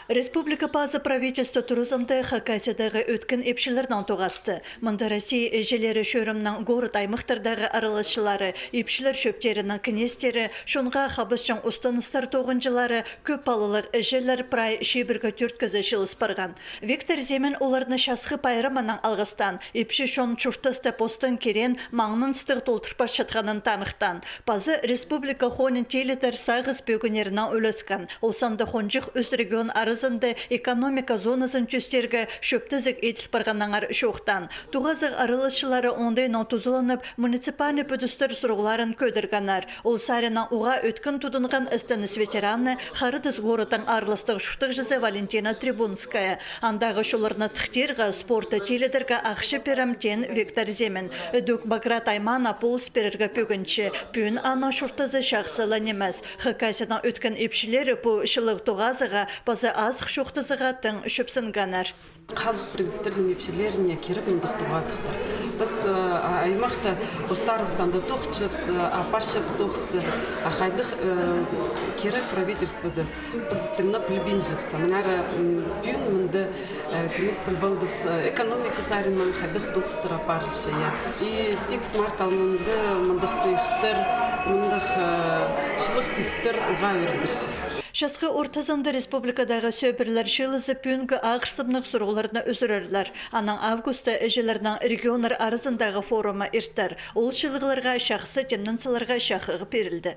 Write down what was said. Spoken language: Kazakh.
Республика базы правительство туризмды Хакасиядағы өткен епшілердің тоғасты. Мұнда Россия әжелері шөрімнің город аймақтардағы араласшылары, епшілер шөптерінің кінестері, шонға қабысчың ұстаныстар тоғынжылары, көп балылық әжелер прай шебіргі түрткізі шылыс барған. Виктор Земен оларыны шасқы пайрымының алғыстан, епші шон чұртысты постын керен маңның стық толтырпаш шатқанын танықтан. Базы республика хонын телетер сайғыз бөгінерінің өліскен. Олсанды хонжық өз регион арызынды экономика зонасын түстерге шөптізік етіл барғанаңар шоқтан. Туғазық арылышылары ондайның тұзылынып, муниципальный бүдістер сұрғыларын көдірганар. Ол сарынан уға өткін тұдынған істініс ветераны Харыдыз ғорытың арылыстық шуқтық жызы Валентина Трибунская. Андағы шуларны тұқтирға спорты теледіргі ақшы перімтен Виктор Земен. Дөк Баграт Аймана полыс перергі пөгінші. Пүйін ана шұртызы шақсылы немес. Хакасиядан өткен епшілері бұл шылық туғазыға базы азық шоқтызыға тың шөпсінганар. Халық біргістердің епшілеріне керіп үндіқ туғазықтыр. Біз аймақта ұстарып санды тоқчыпс, апаршыпс тоқсты, ақайдық керек правительстводы біз тыңнап білбен жіпс. Мұнары бүйін мұнды күмес білбалдывс экономика саринның қайдық тоқстыр апарылшы. И 8 март алынды мұндық сыйықтыр, мұндық шылық сүстір ұға өрдірші. Шасқы ортазында республикадағы сөпірлер шылызы пүнгі ағырсымнық сұрғыларына өзірерлер. Аның августа әжелерінің регионар арызындағы форумы ертір. Ол шылғыларға шақсы темнінсілерға шақығы берілді.